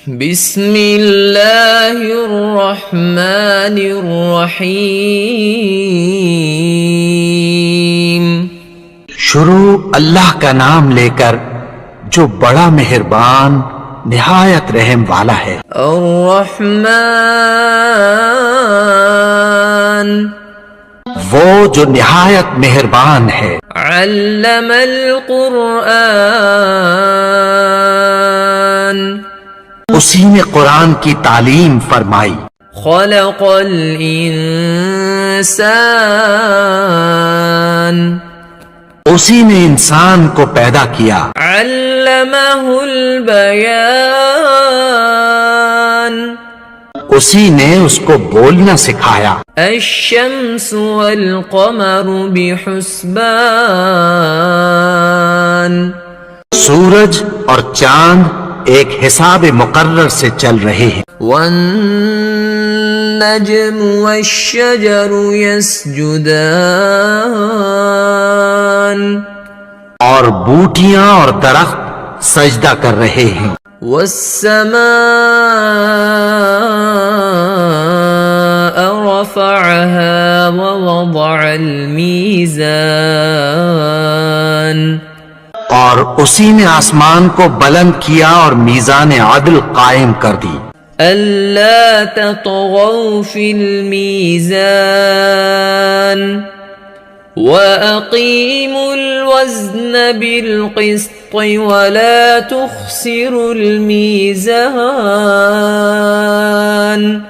بسم اللہ الرحمن الرحیم۔ شروع اللہ کا نام لے کر جو بڑا مہربان نہایت رحم والا ہے۔ الرحمن وہ جو نہایت مہربان ہے۔ علم القرآن اسی نے قرآن کی تعلیم فرمائی۔ خلق الانسان اسی نے انسان کو پیدا کیا۔ علمہ البیان اسی نے اس کو بولنا سکھایا۔ الشمس والقمر بحسبان سورج اور چاند ایک حساب مقرر سے چل رہے ہیں۔ والنجم والشجر يسجدان اور بوٹیاں اور درخت سجدہ کر رہے ہیں۔ والسماء رفعها ووضع الميزان اور اسی نے آسمان کو بلند کیا اور میزان عدل قائم کر دی۔ ألا تطغوا في الميزان وأقيموا الوزن بالقسط ولا تخسروا الميزان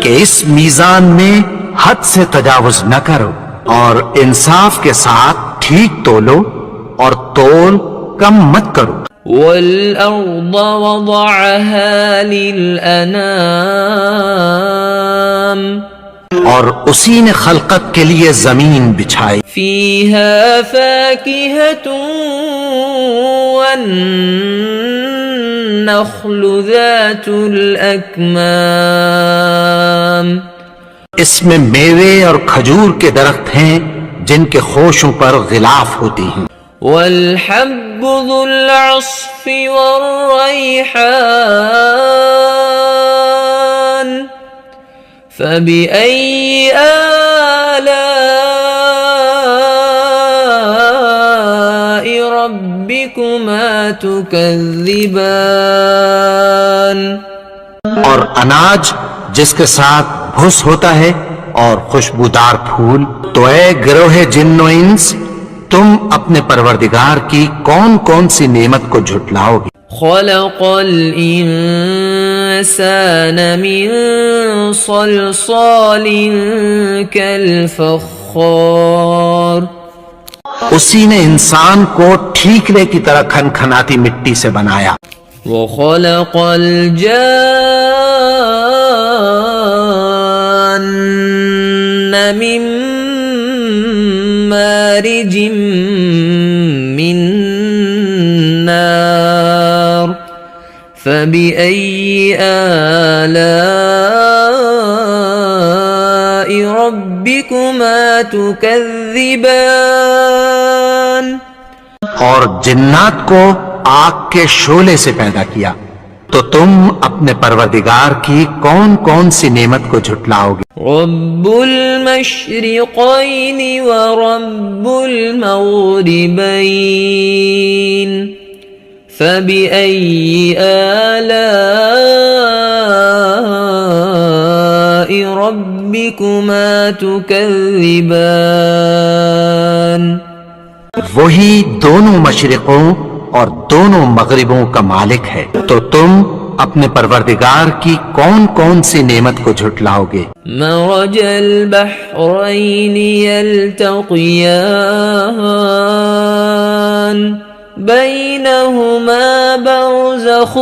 کہ اس میزان میں حد سے تجاوز نہ کرو اور انصاف کے ساتھ ٹھیک تولو اور تول کم مت کرو۔ والأرض وضعها للأنام اور اسی نے خلقت کے لیے زمین بچھائی۔ فيها فاكهة والنخل ذات الأكمام اس میں میوے اور کھجور کے درخت ہیں جن کے خوشوں پر غلاف ہوتی ہیں۔ والحب ذو العصف والريحان فبأي آلاء ربكما تكذبان اور اناج جس کے ساتھ بھس ہوتا ہے اور خوشبودار پھول۔ تو اے گروہ جن و انس، تم اپنے پروردگار کی کون کون سی نعمت کو جھٹلاؤ گے؟ خلق الانسان من صلصال كالفخار اسی نے انسان کو ٹھیکرے کی طرح کھنکھناتی مٹی سے بنایا۔ وخلق الجان من مارج من نار فبأي آلاء ربكما تكذبان اور جنات کو آگ کے شعلے سے پیدا کیا، تو تم اپنے پروردگار کی کون کون سی نعمت کو جھٹلاؤ گے؟ رب المشرقین ورب المغربین فبأي آلاء ربكما تكذبان وہی دونوں مشرقوں اور دونوں مغربوں کا مالک ہے، تو تم اپنے پروردگار کی کون کون سی نعمت کو جھٹلاؤ گے؟ مرج البحرین یلتقیان بینہما برزخ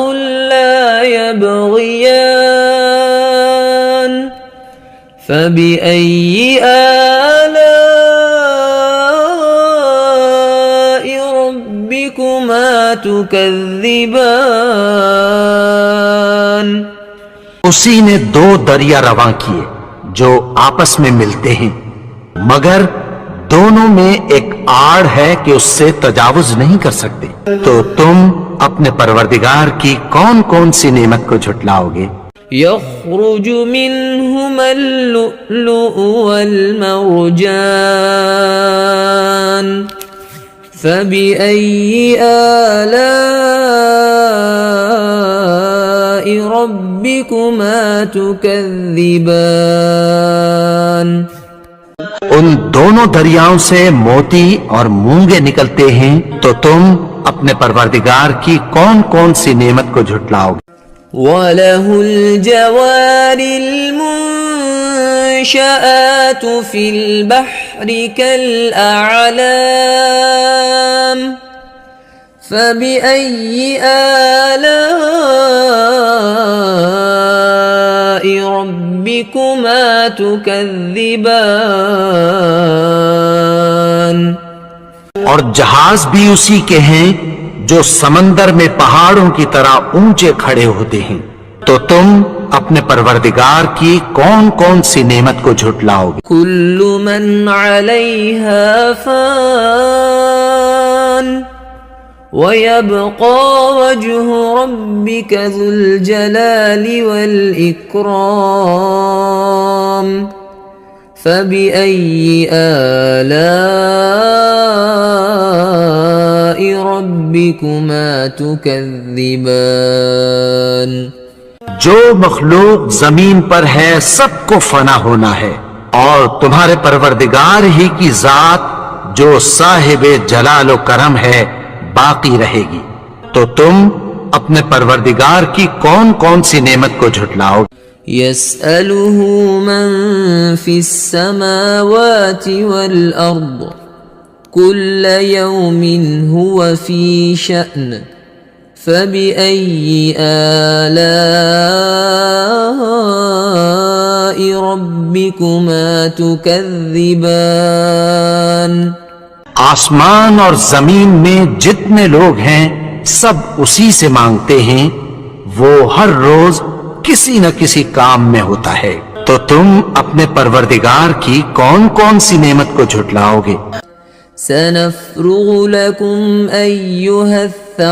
لا یبغیان فبأي آلاء ربكما تكذبان اسی نے دو دریا رواں کیے جو آپس میں ملتے ہیں، مگر دونوں میں ایک آڑ ہے کہ اس سے تجاوز نہیں کر سکتے، تو تم اپنے پروردگار کی کون کون سی نعمت کو جھٹلاؤ گے؟ يخرج منهما اللؤلؤ والمرجان فبأي آلاء ربكما تكذبان ان دونوں دریاؤں سے موتی اور مونگے نکلتے ہیں، تو تم اپنے پروردگار کی کون کون سی نعمت کو جھٹلاؤ گے؟ وَلَهُ الْجَوَارِ الْمُنشَآتُ فِي الْبَحْرِ كَالْأَعْلَامِ فَبِأَيِّ آلَاءِ رَبِّكُمَا تُكَذِّبَانِ اور جہاز بھی اسی کے ہیں جو سمندر میں پہاڑوں کی طرح اونچے کھڑے ہوتے ہیں، تو تم اپنے پروردگار کی کون کون سی نعمت کو جھٹلاؤ گے؟ كل من عليها فان ويبقى وجه ربك ذو الجلال والإكرام فبأي آلاء ربكما تكذبان جو مخلوق زمین پر ہے سب کو فنا ہونا ہے، اور تمہارے پروردگار ہی کی ذات جو صاحب جلال و کرم ہے باقی رہے گی، تو تم اپنے پروردگار کی کون کون سی نعمت کو جھٹلاؤ گے؟ يسأله من في السماوات والأرض كل يوم هو في شأن فبأي آلاء ربكما تكذبان آسمان اور زمین میں جتنے لوگ ہیں سب اسی سے مانگتے ہیں، وہ ہر روز کسی نہ کسی کام میں ہوتا ہے، تو تم اپنے پروردگار کی کون کون سی نعمت کو جھٹلاؤ گے؟ سنفرغ لكم أيها الثقلان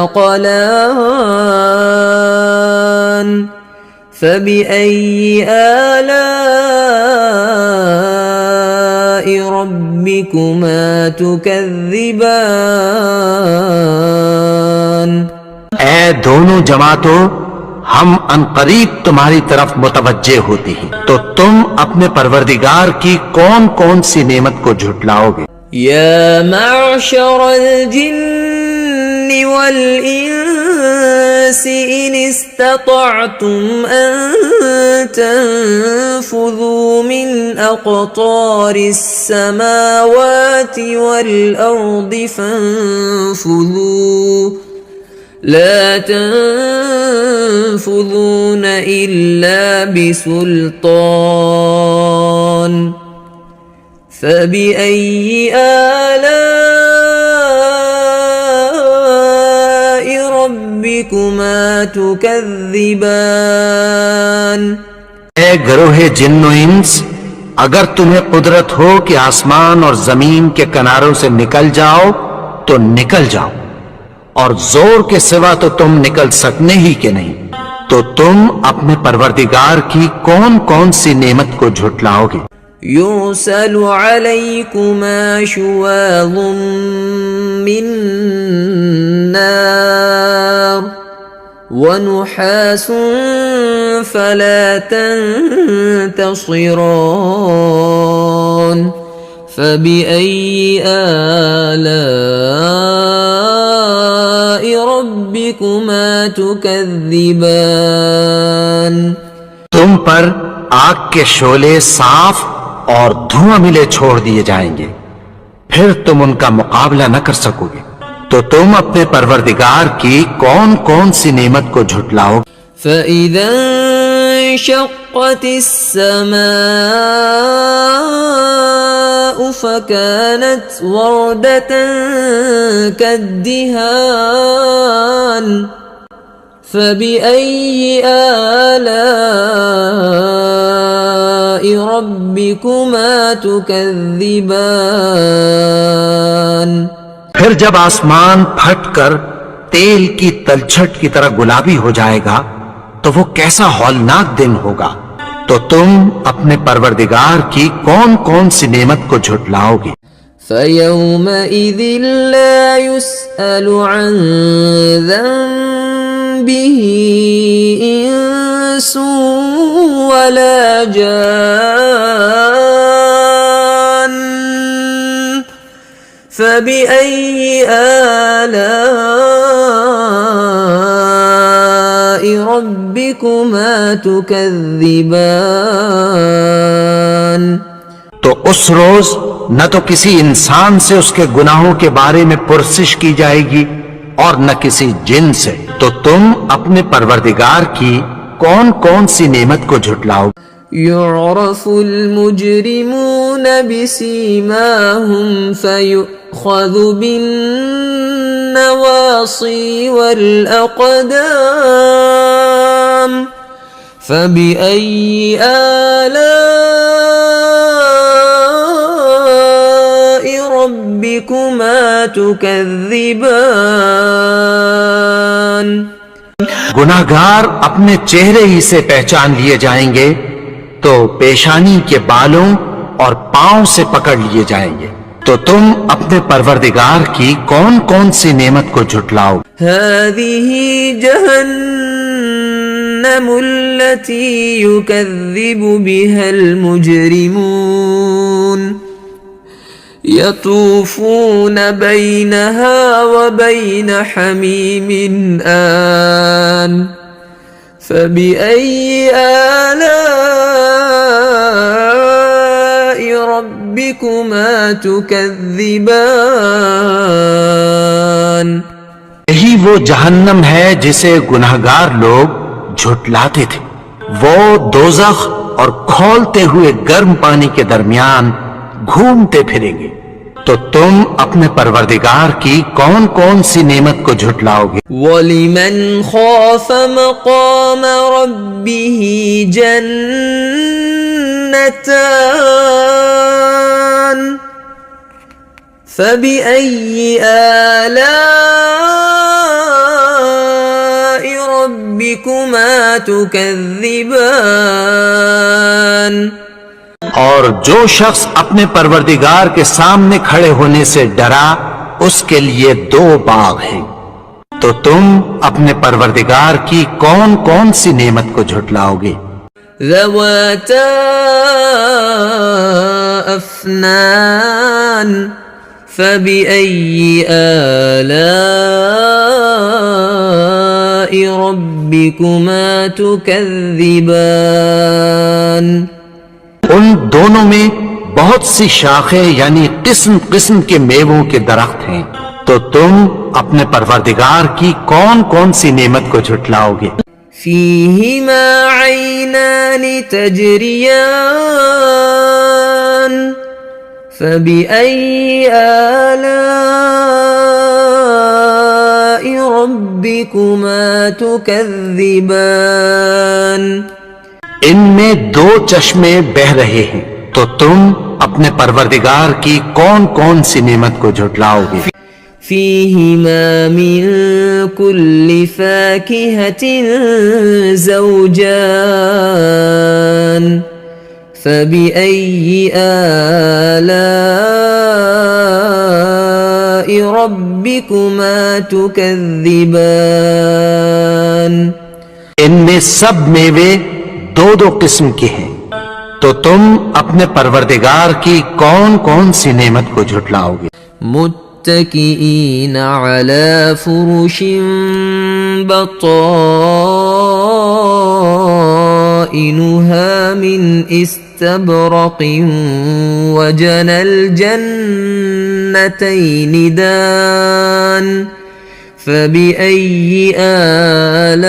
فبأي آلاء ربكما تكذبان اے دونوں جماعتوں، ہم عنقریب تمہاری طرف متوجہ ہوتے ہیں، تو تم اپنے پروردگار کی کون کون سی نعمت کو جھٹلاؤ گے؟ يا معشر الجن والإنس إن استطعتم أن تنفذوا من أقطار السماوات والأرض فانفذوا لا تنفذون إلا بسلطان فبأي آلاء ربكما تكذبان اے گروہ جن و انس، اگر تمہیں قدرت ہو کہ آسمان اور زمین کے کناروں سے نکل جاؤ تو نکل جاؤ، اور زور کے سوا تو تم نکل سکنے ہی کہ نہیں، تو تم اپنے پروردگار کی کون کون سی نعمت کو جھٹلاؤ گے؟ يرسل عليكما شواظ من نار ونحاس فلا تنتصران فبأي آلاء ربكما تكذبان تم پر آگ کے شعلے صاف اور دھواں ملے چھوڑ دیے جائیں گے، پھر تم ان کا مقابلہ نہ کر سکو گے، تو تم اپنے پروردگار کی کون کون سی نعمت کو جھٹلاؤ؟ فَإِذَا انشَقَّتِ السَّمَاءُ فَكَانَتْ وَرْدَةً كَالدِّهَانِ فَبِأَيِّ آلَاءِ رَبِّكُمَا تُكَذِّبَانِ پھر جب آسمان پھٹ کر تیل کی تلچھٹ کی طرح گلابی ہو جائے گا تو وہ کیسا ہولناک دن ہوگا. تو تم اپنے پروردگار کی کون کون سی نعمت کو جھٹلاؤ گے؟ فَيَوْمَئِذٍ لَا يُسْأَلُ عَنْ ذَنبِهِ إِنسٌ وَلَا جَانٌّ فَبِأَيِّ آلَاءِ رَبِّكُمَا تُكَذِّبَانِ. تو اس روز نہ تو کسی انسان سے اس کے گناہوں کے بارے میں پرسش کی جائے گی اور نہ کسی جن سے. تو تم اپنے پروردگار کی کون کون سی نعمت کو جھٹلاؤ؟ يعرف المجرمون بسيماهم فيؤخذ بالنواصي والأقدام فبأي آلاء ربكما تكذبان. گناہگار اپنے چہرے ہی سے پہچان لیے جائیں گے تو پیشانی کے بالوں اور پاؤں سے پکڑ لیے جائیں گے. تو تم اپنے پروردگار کی کون کون سی نعمت کو جھٹلاؤ؟ هذه جهنم التي يكذب بها المجرمون يطوفون بينها وبين حميم آن فبأي آلاء ربكما تكذبان. یہی وہ جہنم ہے جسے گناہگار لوگ جھٹلاتے تھے. وہ دوزخ اور کھولتے ہوئے گرم پانی کے درمیان گھومتے پھریں گے. تو تم اپنے پروردگار کی کون کون سی نعمت کو جھٹلاؤ گے؟ وَلِمَنْ خَافَ مَقَامَ رَبِّهِ جَنَّتَانِ فَبِأَيِّ آلَاءِ رَبِّكُمَا تُكَذِّبَانِ. اور جو شخص اپنے پروردگار کے سامنے کھڑے ہونے سے ڈرا اس کے لیے 2 باغ ہیں. تو تم اپنے پروردگار کی کون کون سی نعمت کو جھٹلاؤ گے؟ ذواتا افنان فبأي آلاء ربكما تكذبان. ان دونوں میں بہت سی شاخیں یعنی قسم قسم کے میووں کے درخت ہیں. تو تم اپنے پروردگار کی کون کون سی نعمت کو جھٹلاؤ گے؟ فيهما عينان تجريان فبأي آلاء ربكما تكذبان. ان میں 2 چشمے بہ رہے ہیں. تو تم اپنے پروردگار کی کون کون سی نعمت کو جھٹلاؤ گے؟ فيهما من كل فاكهة زوجان فبأي آلاء ربكما تكذبان. ان میں سب میوے 2 قسم کے ہیں. تو تم اپنے پروردگار کی کون کون سی نعمت کو جھٹلاؤ گے؟ متكئين على فرش بطائنها من استبرق وجنى الجنتين دان فبأي آلاء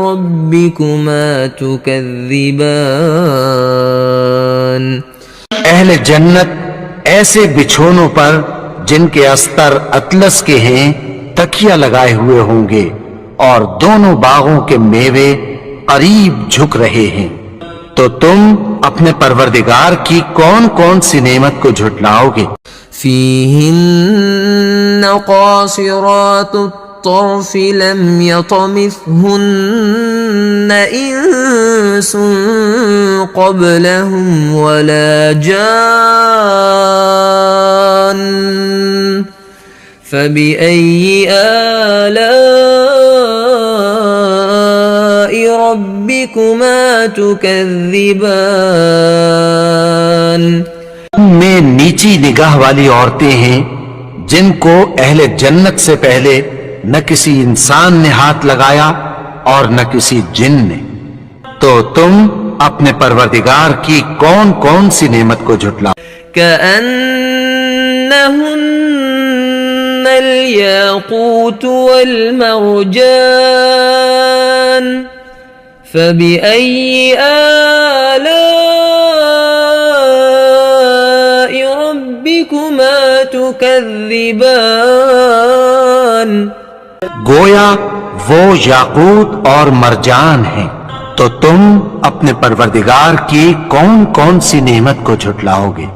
ربكما تكذبان. اہل جنت ایسے بچھونوں پر جن کے استر اطلس کے ہیں تکیہ لگائے ہوئے ہوں گے اور دونوں باغوں کے میوے قریب جھک رہے ہیں. تو تم اپنے پروردگار کی کون کون سی نعمت کو جھٹلاؤ گے؟ فيهن قاصرات الطرف لم يطمثهن إنس قبلهم ولا جان فبأي آلاء ربكما تكذبان میں نیچی نگاہ والی عورتیں ہیں جن کو اہل جنت سے پہلے نہ کسی انسان نے ہاتھ لگایا اور نہ کسی جن نے، تو تم اپنے پروردگار کی کون کون سی نعمت کو جھٹلاؤ؟ كأنهن الياقوت والمرجان فبأي آلاء ربكما تكذبان گویا وہ یاقوت اور مرجان ہیں، تو تم اپنے پروردگار کی کون کون سی نعمت کو جھٹلاؤ گے؟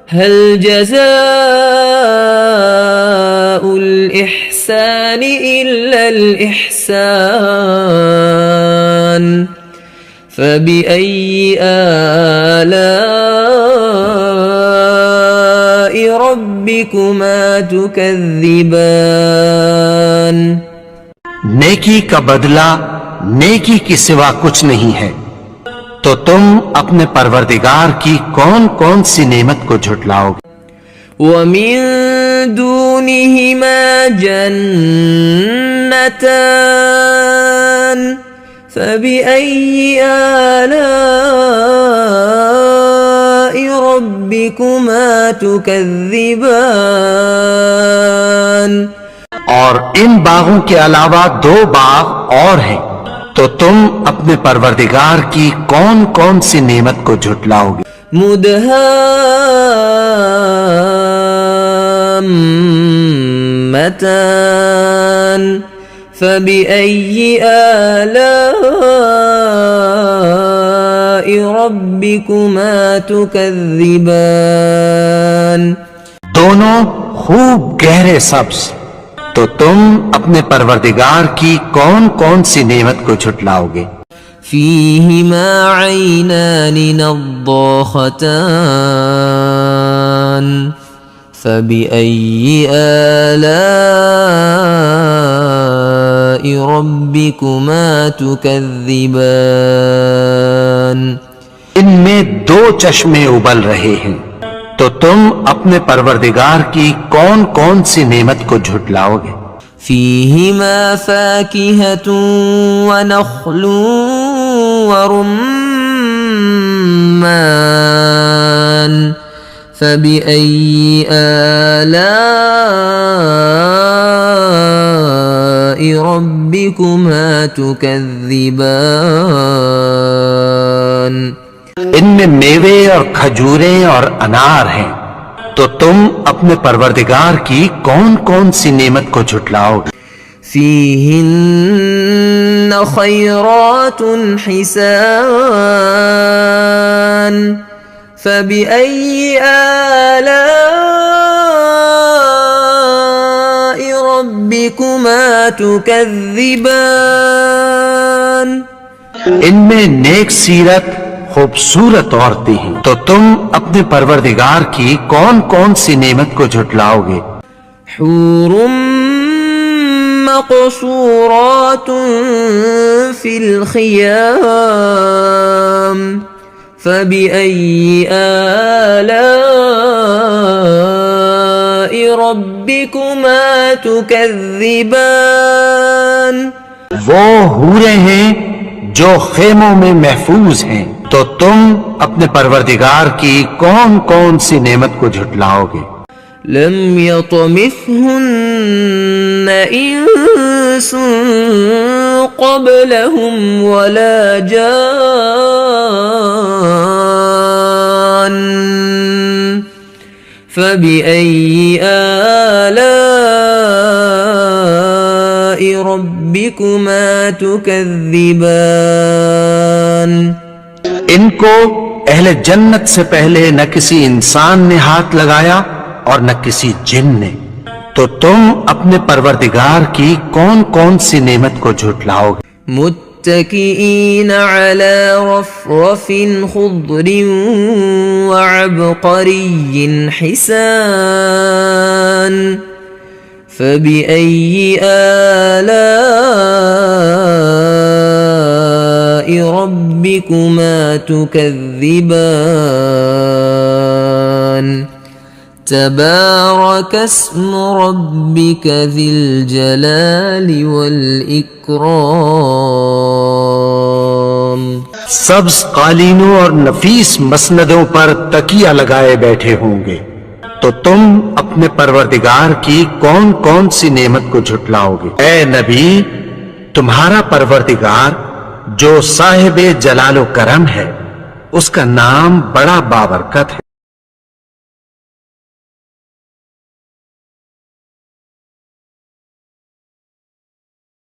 هل جزاء الإحسان إلا الإحسان فبأي آلاء ربكما تكذبان نیکی کا بدلہ نیکی کی سوا کچھ نہیں ہے، تو تم اپنے پروردگار کی کون کون سی نعمت کو جھٹلاؤ گے؟ ومن دونهما جنتان فبأي آلاء ربكما تكذبان اور ان باغوں کے علاوہ دو باغ اور ہیں، تو تم اپنے پروردگار کی کون کون سی نعمت کو جھٹلاؤ گے؟ مدهامتان فبأي آلاء ربكما تكذبان دونوں خوب گہرے سبز، تو تم اپنے پروردگار کی کون کون سی نعمت کو جھٹلاؤ گے؟ فيهما عينان نضاختان فبأي آلاء ربكما تكذبان ان میں دو چشمے ابل رہے ہیں، تو تم اپنے پروردگار کی کون کون سی نعمت کو جھٹلاؤ گے؟ فيهما فاكهة ونخل ورمان فبأي آلاء ربكما تكذبان ان میں میوے اور کھجوریں اور انار ہیں، تو تم اپنے پروردگار کی کون کون سی نعمت کو جھٹلاؤ گے؟ فيهن خيرات حسان فبأي آلاء ربكما تكذبان ان میں نیک سیرت خوبصورت عورتیں ہیں، تو تم اپنے پروردگار کی کون کون سی نعمت کو جھٹلاؤ گے؟ حور مقصورات في الخيام فبأي آلاء ربكما تكذبان وہ حوریں ہیں جو خیموں میں محفوظ ہیں، تو تم اپنے پروردگار کی کون کون سی نعمت کو جھٹلاؤ گے؟ لم يطمثهن إنس قبلهم ولا جان فبأي آلاء ربكما تكذبان ان کو اہل جنت سے پہلے نہ کسی انسان نے ہاتھ لگایا اور نہ کسی جن نے، تو تم اپنے پروردگار کی کون کون سی نعمت کو جھٹلاؤ گے؟ متكئين على رفرف خضر وعبقري حسان فبأي آلاء ربكما تكذبان تبارك اسم ربك ذي الجلال والإكرام سبز قالینوں اور نفیس مسندوں پر تکیہ لگائے بیٹھے ہوں گے، تو تم اپنے پروردگار کی کون کون سی نعمت کو جھٹلاؤ گے؟ اے نبی، تمہارا پروردگار جو صاحب جلال و کرم ہے، اس کا نام بڑا بابرکت ہے۔